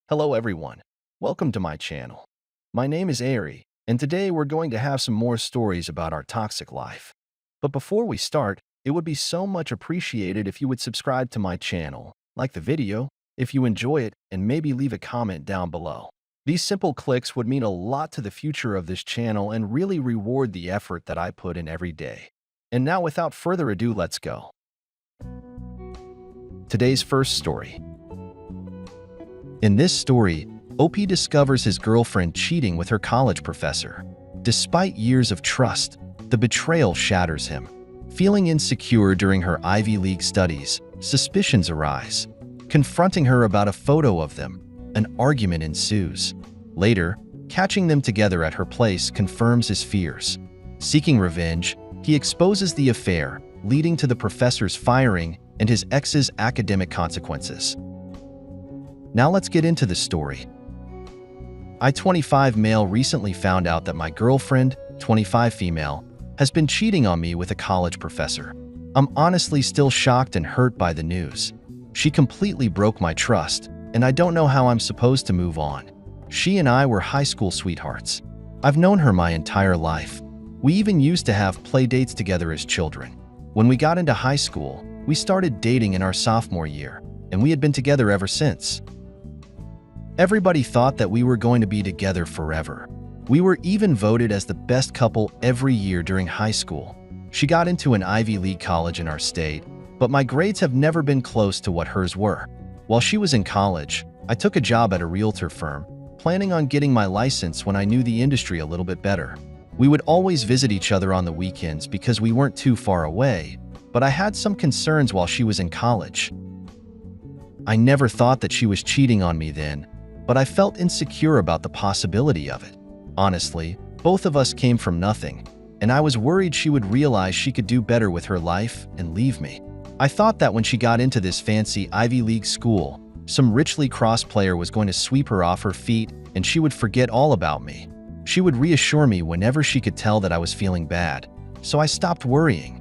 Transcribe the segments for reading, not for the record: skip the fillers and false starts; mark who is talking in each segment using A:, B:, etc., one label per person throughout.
A: Hello everyone, welcome to my channel. My name is Ari, and today we're going to have some more stories about our toxic life. But before we start, it would be so much appreciated if you would subscribe to my channel, like the video, if you enjoy it, and maybe leave a comment down below. These simple clicks would mean a lot to the future of this channel and really reward the effort that I put in every day. And now without further ado, let's go. Today's first story. In this story, OP discovers his girlfriend cheating with her college professor. Despite years of trust, the betrayal shatters him. Feeling insecure during her Ivy League studies, suspicions arise. Confronting her about a photo of them, an argument ensues. Later, catching them together at her place confirms his fears. Seeking revenge, he exposes the affair, leading to the professor's firing and his ex's academic consequences. Now let's get into the story. I, 25 male, recently found out that my girlfriend, 25 female, has been cheating on me with a college professor. I'm honestly still shocked and hurt by the news. She completely broke my trust, and I don't know how I'm supposed to move on. She and I were high school sweethearts. I've known her my entire life. We even used to have play dates together as children. When we got into high school, we started dating in our sophomore year, and we had been together ever since. Everybody thought that we were going to be together forever. We were even voted as the best couple every year during high school. She got into an Ivy League college in our state, but my grades have never been close to what hers were. While she was in college, I took a job at a realtor firm, planning on getting my license when I knew the industry a little bit better. We would always visit each other on the weekends because we weren't too far away, but I had some concerns while she was in college. I never thought that she was cheating on me then, but I felt insecure about the possibility of it. Honestly, both of us came from nothing, and I was worried she would realize she could do better with her life and leave me. I thought that when she got into this fancy Ivy League school, some richly cross player was going to sweep her off her feet and she would forget all about me. She would reassure me whenever she could tell that I was feeling bad, so I stopped worrying.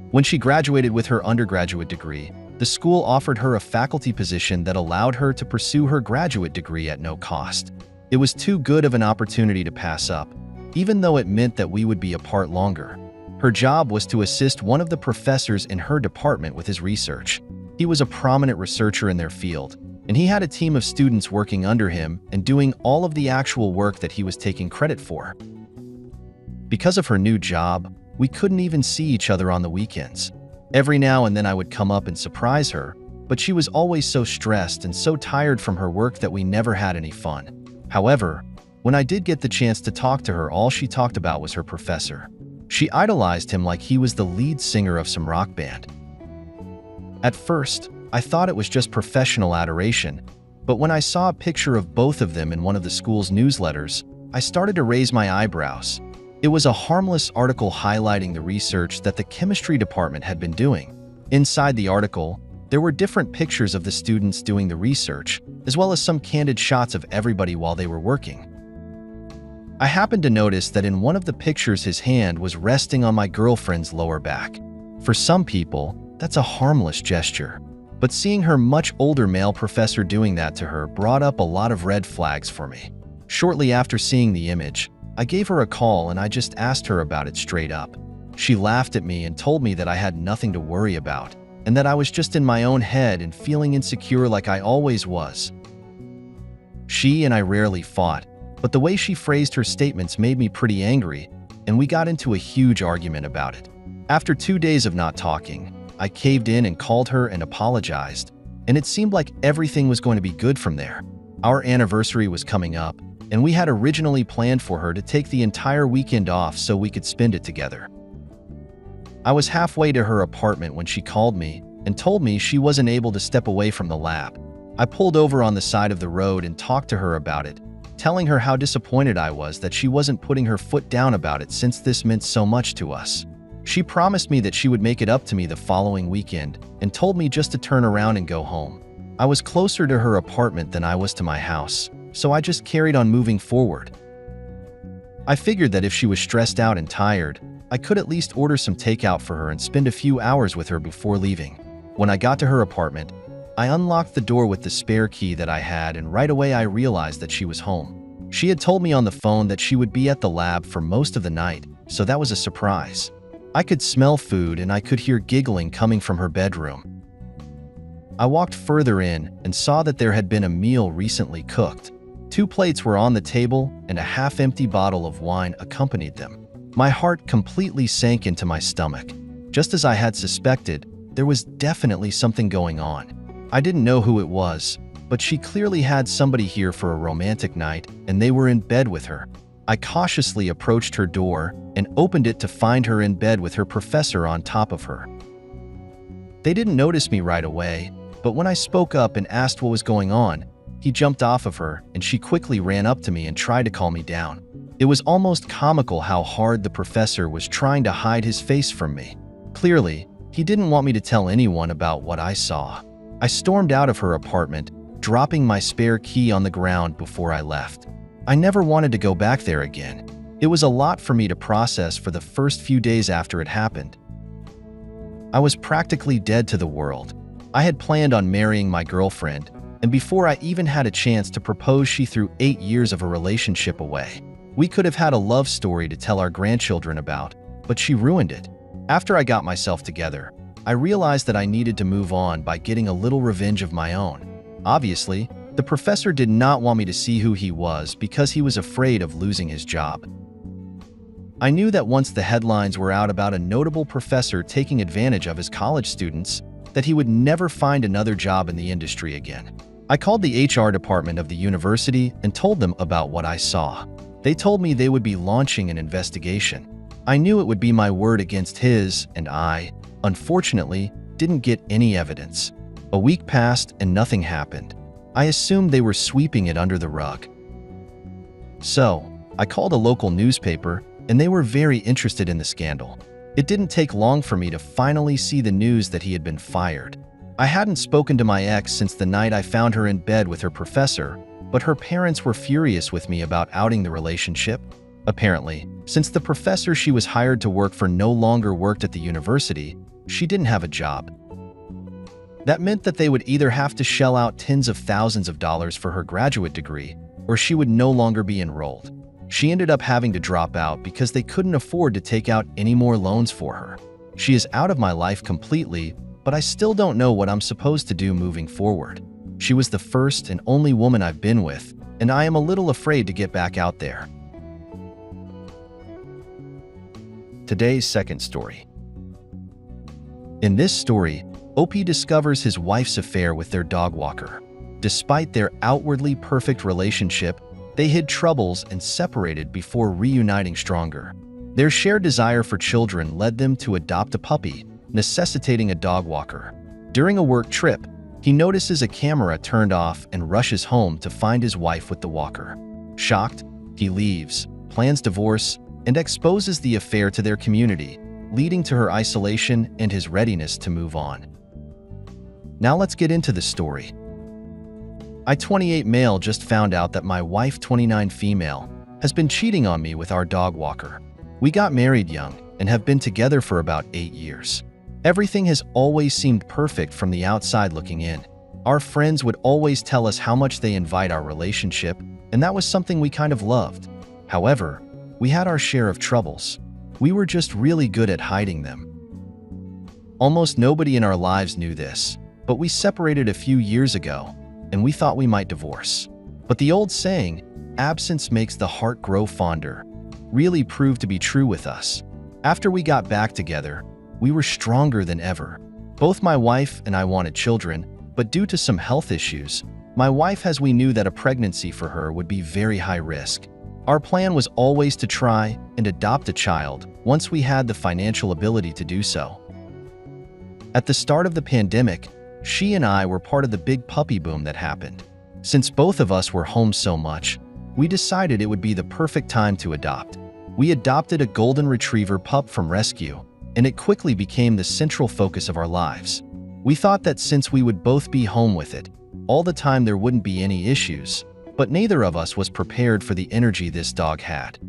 A: When she graduated with her undergraduate degree, the school offered her a faculty position that allowed her to pursue her graduate degree at no cost. It was too good of an opportunity to pass up, even though it meant that we would be apart longer. Her job was to assist one of the professors in her department with his research. He was a prominent researcher in their field, and he had a team of students working under him and doing all of the actual work that he was taking credit for. Because of her new job, we couldn't even see each other on the weekends. Every now and then I would come up and surprise her, but she was always so stressed and so tired from her work that we never had any fun. However, when I did get the chance to talk to her, all she talked about was her professor. She idolized him like he was the lead singer of some rock band. At first, I thought it was just professional adoration, but when I saw a picture of both of them in one of the school's newsletters, I started to raise my eyebrows. It was a harmless article highlighting the research that the chemistry department had been doing. Inside the article, there were different pictures of the students doing the research, as well as some candid shots of everybody while they were working. I happened to notice that in one of the pictures his hand was resting on my girlfriend's lower back. For some people, that's a harmless gesture, but seeing her much older male professor doing that to her brought up a lot of red flags for me. Shortly after seeing the image, I gave her a call and I just asked her about it straight up. She laughed at me and told me that I had nothing to worry about, and that I was just in my own head and feeling insecure like I always was. She and I rarely fought, but the way she phrased her statements made me pretty angry, and we got into a huge argument about it. After 2 days of not talking, I caved in and called her and apologized, and it seemed like everything was going to be good from there. Our anniversary was coming up, and we had originally planned for her to take the entire weekend off so we could spend it together. I was halfway to her apartment when she called me and told me she wasn't able to step away from the lab. I pulled over on the side of the road and talked to her about it, telling her how disappointed I was that she wasn't putting her foot down about it since this meant so much to us. She promised me that she would make it up to me the following weekend and told me just to turn around and go home. I was closer to her apartment than I was to my house, so I just carried on moving forward. I figured that if she was stressed out and tired, I could at least order some takeout for her and spend a few hours with her before leaving. When I got to her apartment, I unlocked the door with the spare key that I had, and right away I realized that she was home. She had told me on the phone that she would be at the lab for most of the night, so that was a surprise. I could smell food and I could hear giggling coming from her bedroom. I walked further in and saw that there had been a meal recently cooked. 2 plates were on the table and a half-empty bottle of wine accompanied them. My heart completely sank into my stomach. Just as I had suspected, there was definitely something going on. I didn't know who it was, but she clearly had somebody here for a romantic night, and they were in bed with her. I cautiously approached her door and opened it to find her in bed with her professor on top of her. They didn't notice me right away, but when I spoke up and asked what was going on, he jumped off of her and she quickly ran up to me and tried to calm me down. It was almost comical how hard the professor was trying to hide his face from me. Clearly, he didn't want me to tell anyone about what I saw. I stormed out of her apartment, dropping my spare key on the ground before I left. I never wanted to go back there again. It was a lot for me to process for the first few days after it happened. I was practically dead to the world. I had planned on marrying my girlfriend, and before I even had a chance to propose, she threw 8 years of a relationship away. We could have had a love story to tell our grandchildren about, but she ruined it. After I got myself together, I realized that I needed to move on by getting a little revenge of my own. Obviously, the professor did not want me to see who he was because he was afraid of losing his job. I knew that once the headlines were out about a notable professor taking advantage of his college students, that he would never find another job in the industry again. I called the HR department of the university and told them about what I saw. They told me they would be launching an investigation. I knew it would be my word against his, and I, unfortunately, didn't get any evidence. A week passed and nothing happened. I assumed they were sweeping it under the rug. So, I called a local newspaper and they were very interested in the scandal. It didn't take long for me to finally see the news that he had been fired. I hadn't spoken to my ex since the night I found her in bed with her professor, but her parents were furious with me about outing the relationship. Apparently, since the professor she was hired to work for no longer worked at the university, she didn't have a job. That meant that they would either have to shell out tens of thousands of dollars for her graduate degree, or she would no longer be enrolled. She ended up having to drop out because they couldn't afford to take out any more loans for her. She is out of my life completely, but I still don't know what I'm supposed to do moving forward. She was the first and only woman I've been with, and I am a little afraid to get back out there. Today's second story. In this story, OP discovers his wife's affair with their dog walker. Despite their outwardly perfect relationship, they hid troubles and separated before reuniting stronger. Their shared desire for children led them to adopt a puppy, necessitating a dog walker. During a work trip, he notices a camera turned off and rushes home to find his wife with the walker. Shocked, he leaves, plans divorce, and exposes the affair to their community, leading to her isolation and his readiness to move on. Now let's get into the story. I, 28 male, just found out that my wife, 29 female, has been cheating on me with our dog walker. We got married young and have been together for about 8 years. Everything has always seemed perfect from the outside looking in. Our friends would always tell us how much they envied our relationship, and that was something we kind of loved. However, we had our share of troubles. We were just really good at hiding them. Almost nobody in our lives knew this, but we separated a few years ago, and we thought we might divorce. But the old saying, "Absence makes the heart grow fonder," really proved to be true with us. After we got back together, we were stronger than ever. Both my wife and I wanted children, but due to some health issues, my wife, as we knew that a pregnancy for her would be very high risk. Our plan was always to try and adopt a child once we had the financial ability to do so. At the start of the pandemic, she and I were part of the big puppy boom that happened. Since both of us were home so much, we decided it would be the perfect time to adopt. We adopted a golden retriever pup from rescue, and it quickly became the central focus of our lives. We thought that since we would both be home with it all the time, there wouldn't be any issues, but neither of us was prepared for the energy this dog had.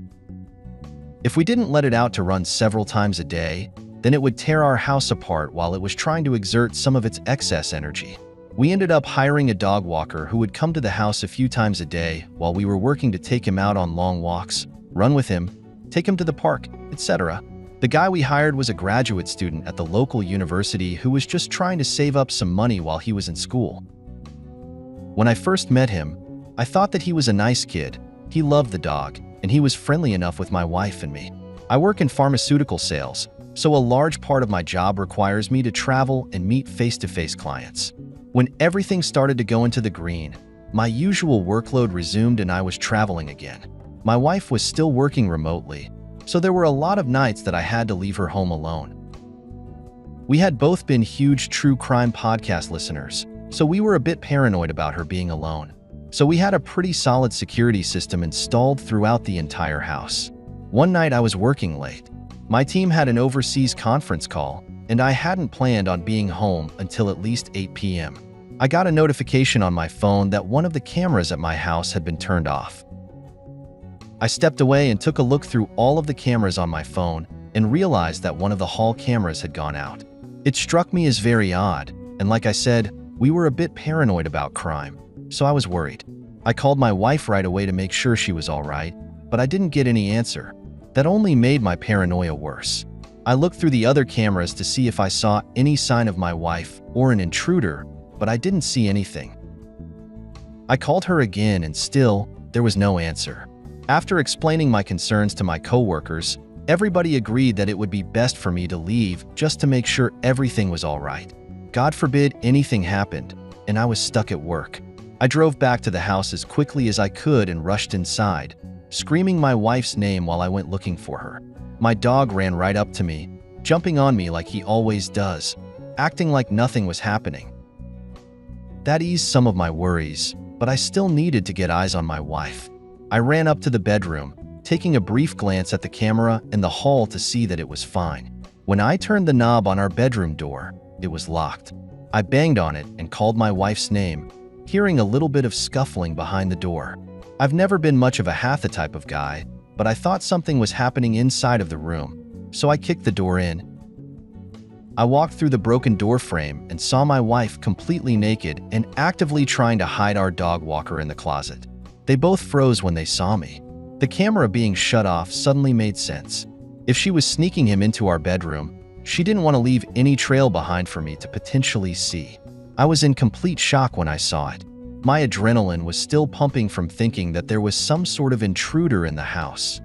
A: If we didn't let it out to run several times a day, then it would tear our house apart while it was trying to exert some of its excess energy. We ended up hiring a dog walker who would come to the house a few times a day while we were working to take him out on long walks, run with him, take him to the park, etc. The guy we hired was a graduate student at the local university who was just trying to save up some money while he was in school. When I first met him, I thought that he was a nice kid. He loved the dog, and he was friendly enough with my wife and me. I work in pharmaceutical sales, so a large part of my job requires me to travel and meet face-to-face clients. When everything started to go into the green, my usual workload resumed and I was traveling again. My wife was still working remotely, so there were a lot of nights that I had to leave her home alone. We had both been huge true crime podcast listeners, so we were a bit paranoid about her being alone. So we had a pretty solid security system installed throughout the entire house. One night I was working late. My team had an overseas conference call, and I hadn't planned on being home until at least 8 p.m. I got a notification on my phone that one of the cameras at my house had been turned off. I stepped away and took a look through all of the cameras on my phone and realized that one of the hall cameras had gone out. It struck me as very odd, and like I said, we were a bit paranoid about crime, so I was worried. I called my wife right away to make sure she was all right, but I didn't get any answer. That only made my paranoia worse. I looked through the other cameras to see if I saw any sign of my wife or an intruder, but I didn't see anything. I called her again and still, there was no answer. After explaining my concerns to my coworkers, everybody agreed that it would be best for me to leave just to make sure everything was all right. God forbid anything happened, and I was stuck at work. I drove back to the house as quickly as I could and rushed inside, screaming my wife's name while I went looking for her. My dog ran right up to me, jumping on me like he always does, acting like nothing was happening. That eased some of my worries, but I still needed to get eyes on my wife. I ran up to the bedroom, taking a brief glance at the camera in the hall to see that it was fine. When I turned the knob on our bedroom door, it was locked. I banged on it and called my wife's name, hearing a little bit of scuffling behind the door. I've never been much of a hatha type of guy, but I thought something was happening inside of the room, so I kicked the door in. I walked through the broken door frame and saw my wife completely naked and actively trying to hide our dog walker in the closet. They both froze when they saw me. The camera being shut off suddenly made sense. If she was sneaking him into our bedroom, she didn't want to leave any trail behind for me to potentially see. I was in complete shock when I saw it. My adrenaline was still pumping from thinking that there was some sort of intruder in the house.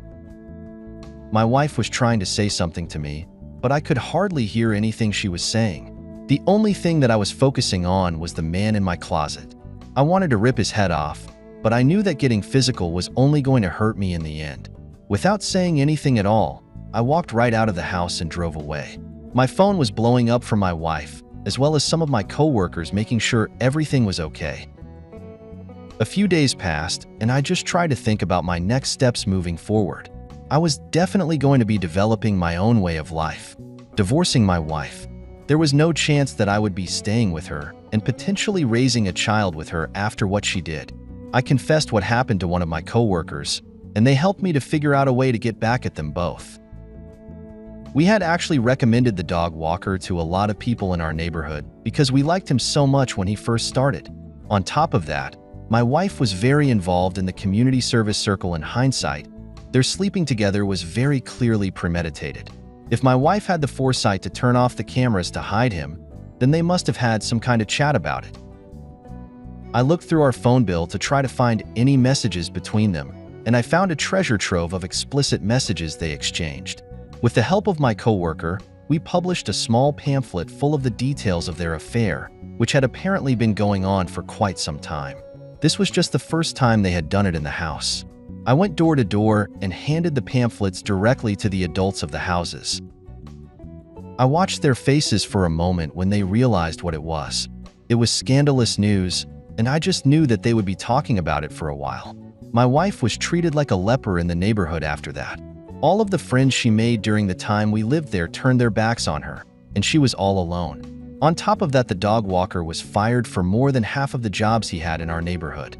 A: My wife was trying to say something to me, but I could hardly hear anything she was saying. The only thing that I was focusing on was the man in my closet. I wanted to rip his head off, but I knew that getting physical was only going to hurt me in the end. Without saying anything at all, I walked right out of the house and drove away. My phone was blowing up from my wife, as well as some of my coworkers making sure everything was okay. A few days passed, and I just tried to think about my next steps moving forward. I was definitely going to be developing my own way of life. Divorcing my wife. There was no chance that I would be staying with her and potentially raising a child with her after what she did. I confessed what happened to one of my coworkers, and they helped me to figure out a way to get back at them both. We had actually recommended the dog walker to a lot of people in our neighborhood because we liked him so much when he first started. On top of that, my wife was very involved in the community service circle. In hindsight, their sleeping together was very clearly premeditated. If my wife had the foresight to turn off the cameras to hide him, then they must have had some kind of chat about it. I looked through our phone bill to try to find any messages between them, and I found a treasure trove of explicit messages they exchanged. With the help of my coworker, we published a small pamphlet full of the details of their affair, which had apparently been going on for quite some time. This was just the first time they had done it in the house. I went door to door and handed the pamphlets directly to the adults of the houses. I watched their faces for a moment when they realized what it was. It was scandalous news, and I just knew that they would be talking about it for a while. My wife was treated like a leper in the neighborhood after that. All of the friends she made during the time we lived there turned their backs on her, and she was all alone. On top of that, the dog walker was fired for more than half of the jobs he had in our neighborhood.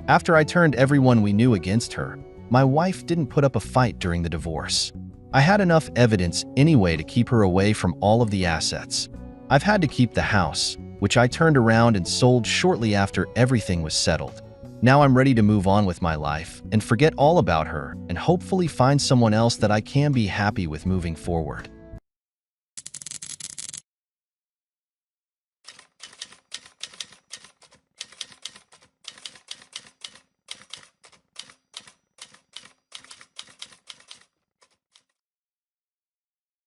A: After I turned everyone we knew against her, my wife didn't put up a fight during the divorce. I had enough evidence anyway to keep her away from all of the assets. I've had to keep the house, which I turned around and sold shortly after everything was settled. Now I'm ready to move on with my life and forget all about her and hopefully find someone else that I can be happy with moving forward.